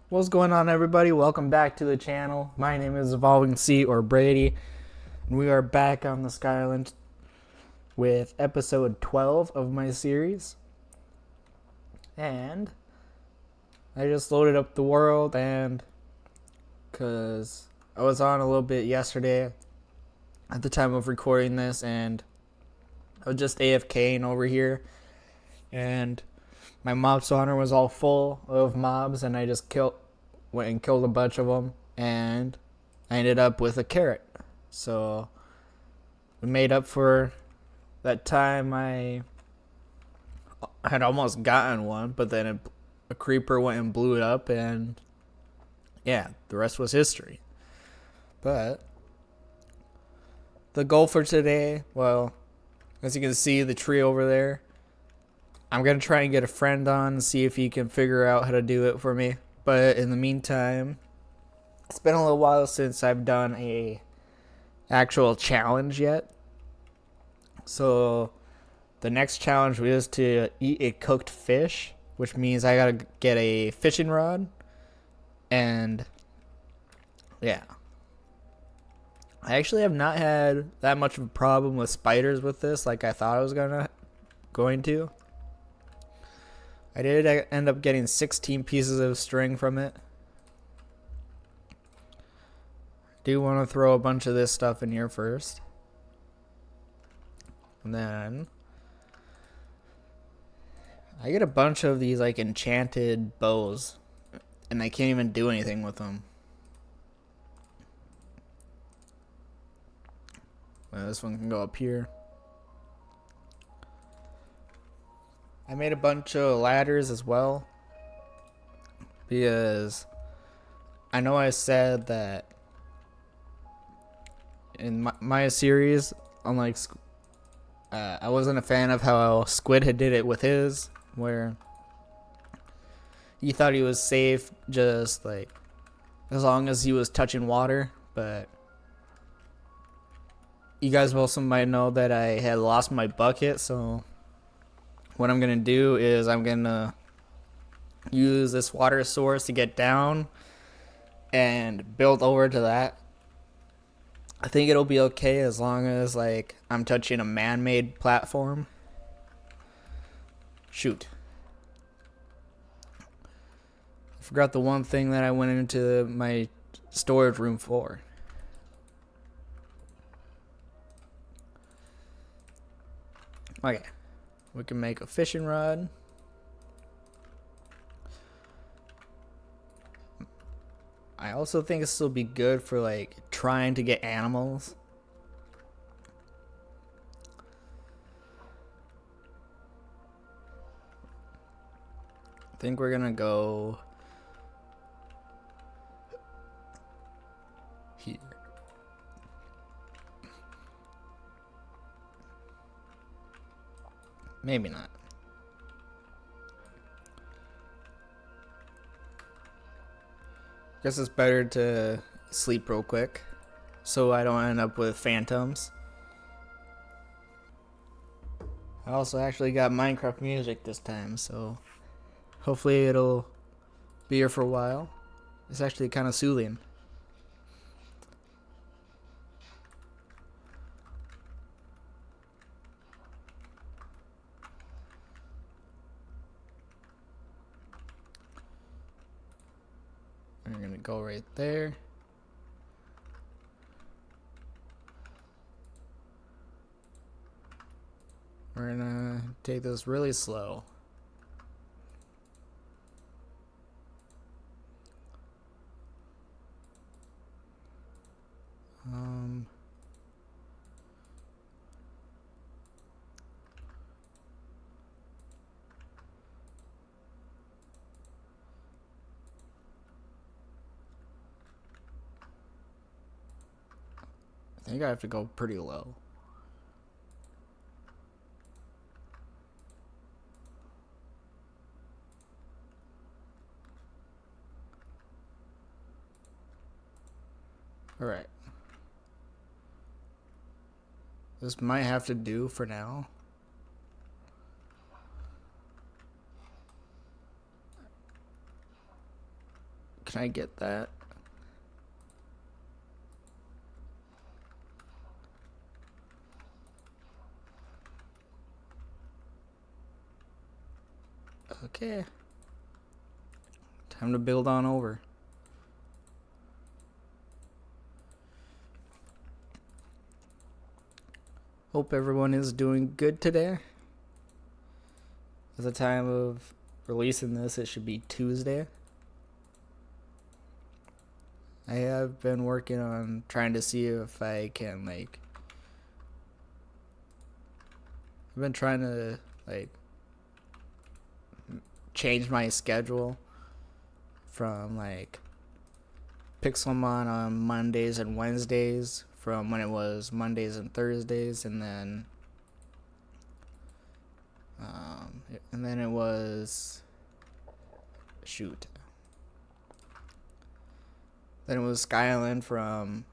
What's going on, everybody? Welcome back to the channel. My name is Evolving Sea or Brady, and we are back on the Skyland with episode 12 of my series. And I just loaded up the world, and because I was on a little bit yesterday at the time of recording this, and I was just AFKing over here, and my mob spawner was all full of mobs, and I just went and killed a bunch of them, and I ended up with a carrot. So we made up for that time I had almost gotten one, but then a creeper went and blew it up, and yeah, the rest was history. But the goal for today, well, as you can see, the tree over there, I'm going to try and get a friend on and see if he can figure out how to do it for me. But in the meantime, it's been a little while since I've done a actual challenge yet. So the next challenge is to eat a cooked fish, which means I gotta get a fishing rod. And yeah, I actually have not had that much of a problem with spiders with this like I thought I was going to. I did end up getting 16 pieces of string from it. I do want to throw a bunch of this stuff in here first. And then I get a bunch of these like enchanted bows, and I can't even do anything with them. Well, this one can go up here. I made a bunch of ladders as well, because I know I said that in my series, unlike I wasn't a fan of how Squid had did it with his, where he thought he was safe just like as long as he was touching water. But you guys also might know that I had lost my bucket, so what I'm gonna do is I'm gonna use this water source to get down and build over to that. I think it'll be okay as long as like I'm touching a man-made platform. Shoot. I forgot the one thing that I went into my storage room for. Okay. We can make a fishing rod. I also think this will be good for like trying to get animals. I think we're gonna go here. Maybe not. Guess it's better to sleep real quick so I don't end up with phantoms. I also actually got Minecraft music this time, so hopefully it'll be here for a while. It's actually kind of soothing. We're gonna go right there. We're gonna take this really slow. I think I have to go pretty low. Alright. This might have to do for now. Can I get that? Okay. Time to build on over. Hope everyone is doing good today. At the time of releasing this, it should be Tuesday. I have been working on trying to see if I can, like, I've been trying to, like, change my schedule from, like, Pixelmon on Mondays and Wednesdays from when it was Mondays and Thursdays, and then it was then it was Skyland from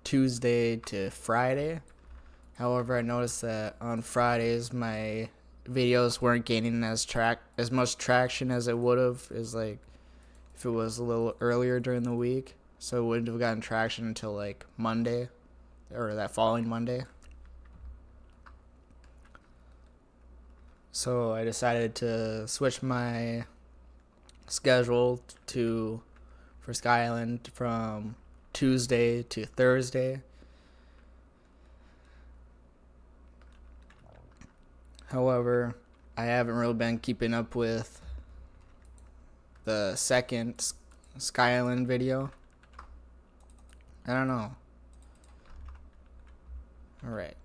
Tuesday to Friday. However, I noticed that on Fridays my videos weren't gaining as much traction as it would have, is like if it was a little earlier during the week. So it wouldn't have gotten traction until like Monday or that following Monday. So I decided to switch my schedule for Skyland from Tuesday to Thursday. However, I haven't really been keeping up with the second Skyland video. I don't know. Alright.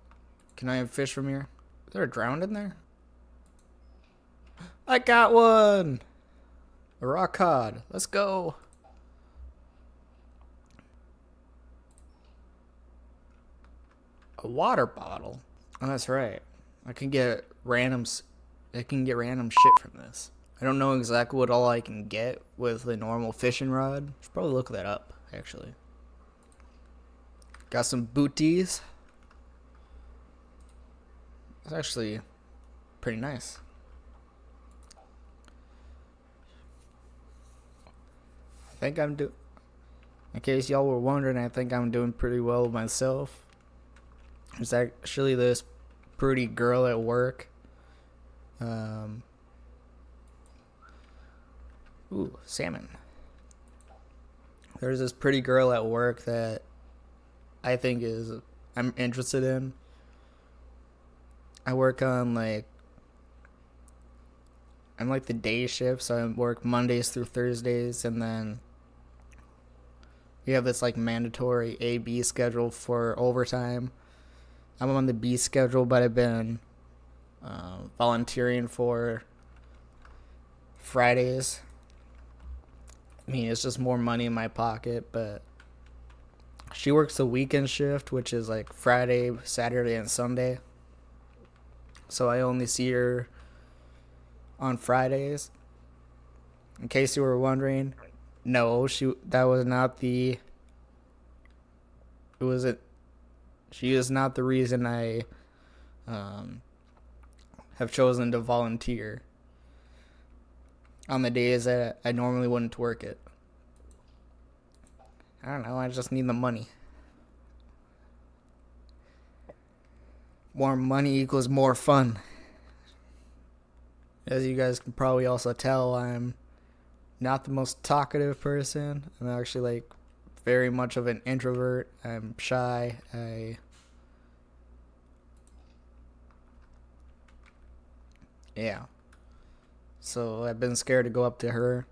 Can I have fish from here? Is there a drowned in there? I got one! A rock cod. Let's go. A water bottle. Oh, that's right. I can get random shit from this. I don't know exactly what all I can get with the normal fishing rod. Should probably look that up, actually. Got some booties. It's actually pretty nice. I think in case y'all were wondering, I think I'm doing pretty well myself. There's actually this pretty girl at work. Ooh, salmon. There's this pretty girl at work that I'm interested in. I work on I'm like the day shift, so I work Mondays through Thursdays, and then we have this like mandatory A-B schedule for overtime. I'm on the B schedule, but I've been volunteering for Fridays. I mean, it's just more money in my pocket, but she works the weekend shift, which is like Friday, Saturday, and Sunday. So I only see her on Fridays. In case you were wondering, no, she is not the reason I have chosen to volunteer on the days that I normally wouldn't work it. I don't know, I just need the money. More money equals more fun. As you guys can probably also tell, I'm not the most talkative person. I'm actually like very much of an introvert. I'm shy. Yeah. So I've been scared to go up to her.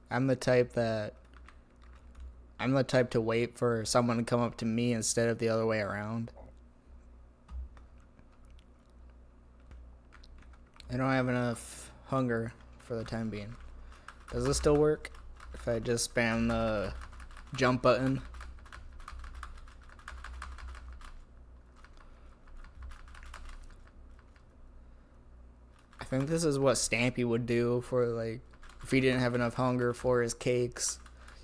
I'm the type to wait for someone to come up to me instead of the other way around. I don't have enough hunger for the time being. Does this still work? If I just spam the jump button? I think this is what Stampy would do for like, if he didn't have enough hunger for his cakes,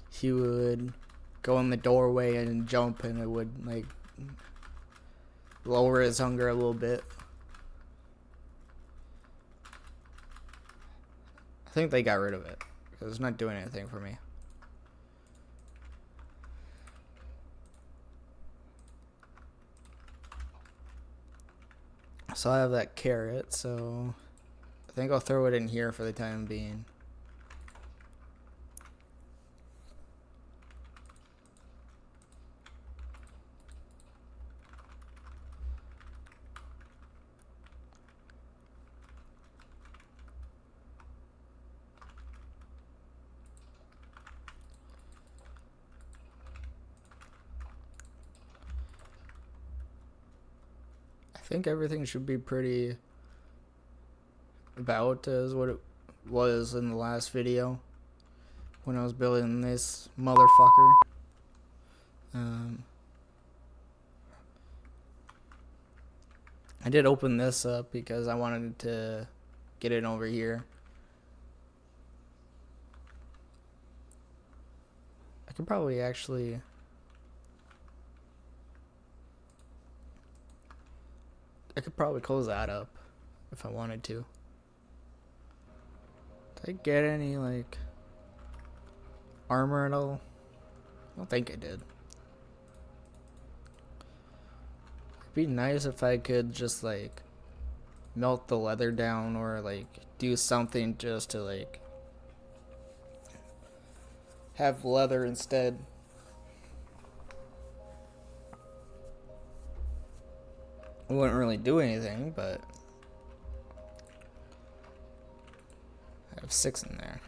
he would go in the doorway and jump, and it would like lower his hunger a little bit. I think they got rid of it. because it's not doing anything for me. So I have that carrot, so I think I'll throw it in here for the time being. I think everything should be pretty about as what it was in the last video when I was building this motherfucker. I did open this up because I wanted to get it over here. I could probably actually... I could probably close that up if I wanted to. Did I get any, like, armor at all? I don't think I did. It'd be nice if I could just, like, melt the leather down or, like, do something just to, like, have leather instead. It wouldn't really do anything, but I have 6 in there.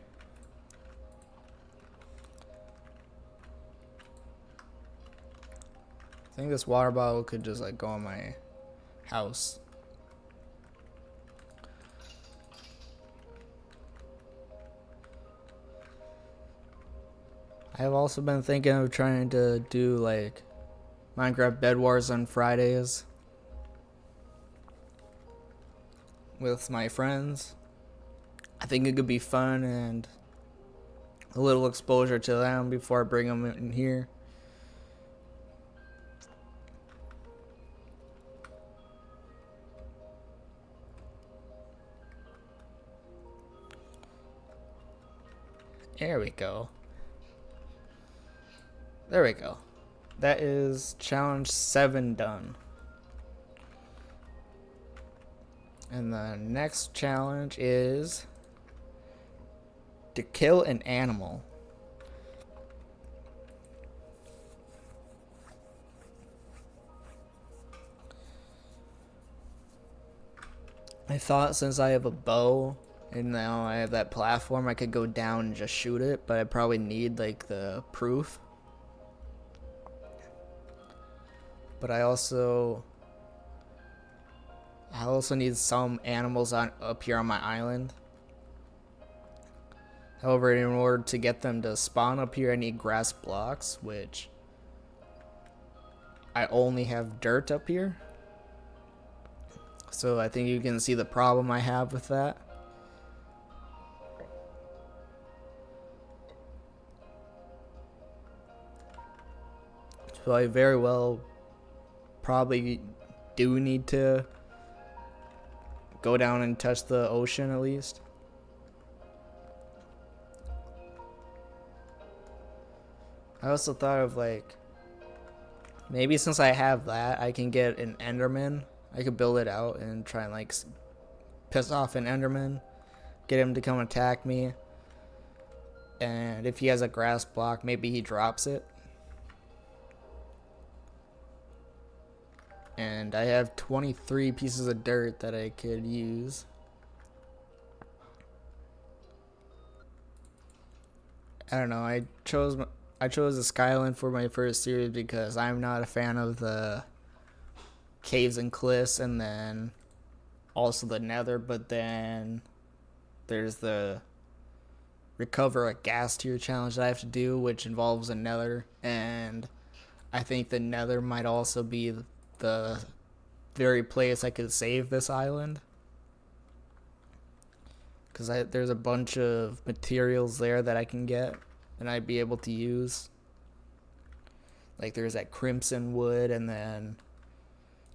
I think this water bottle could just like go in my house. I have also been thinking of trying to do like Minecraft Bed Wars on Fridays with my friends. I think it could be fun and a little exposure to them before I bring them in here. There we go. There we go. That is challenge 7 done. And the next challenge is to kill an animal. I thought since I have a bow and now I have that platform, I could go down and just shoot it, but I probably need like the proof. But I also need some animals up here on my island. However, in order to get them to spawn up here, I need grass blocks, which I only have dirt up here. So I think you can see the problem I have with that. So I very well probably do need to go down and touch the ocean at least. I also thought of like, maybe since I have that, I can get an Enderman. I could build it out and try and like piss off an Enderman, get him to come attack me. And if he has a grass block, maybe he drops it. And I have 23 pieces of dirt that I could use. I don't know, I chose the Skyline for my first series because I'm not a fan of the caves and cliffs, and then also the nether, but then there's the recover a gas tier challenge that I have to do, which involves a nether, and I think the nether might also be the very place I could save this island, because there's a bunch of materials there that I can get and I'd be able to use. Like there's that crimson wood, and then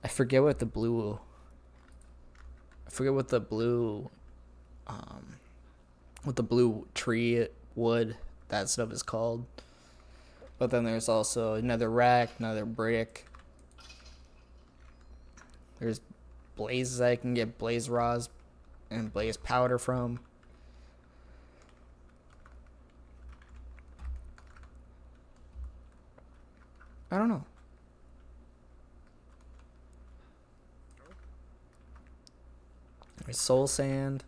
I forget what the blue tree wood, that stuff is called. But then there's also another rack, another brick. There's blazes I can get blaze rods and blaze powder from. I don't know. There's soul sand,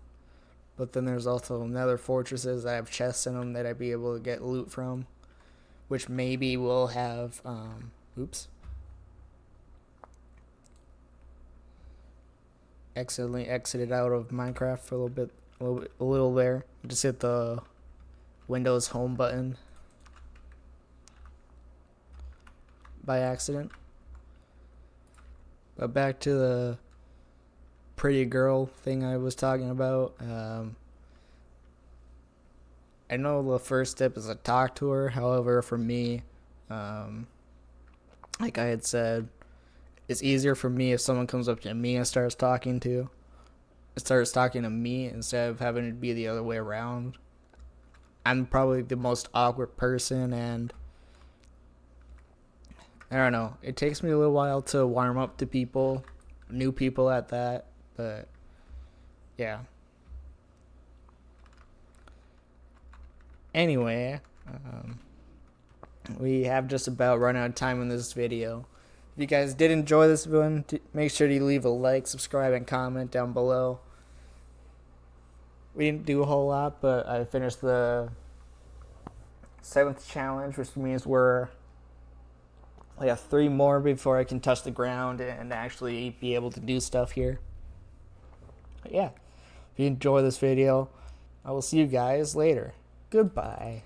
but then there's also nether fortresses that have chests in them that I'd be able to get loot from, which maybe will have, oops. Accidentally exited out of Minecraft for a little there. Just hit the Windows home button by accident. But back to the pretty girl thing I was talking about. I know the first step is to talk to her. However, for me, like I had said, it's easier for me if someone comes up to me and starts talking to me instead of having it be the other way around. I'm probably the most awkward person, and I don't know. It takes me a little while to warm up to people, new people at that, but yeah. Anyway, we have just about run out of time in this video. If you guys did enjoy this one, make sure to leave a like, subscribe, and comment down below. We didn't do a whole lot, but I finished the 7th challenge, which means I have 3 more before I can touch the ground and actually be able to do stuff here. But yeah, if you enjoy this video, I will see you guys later. Goodbye.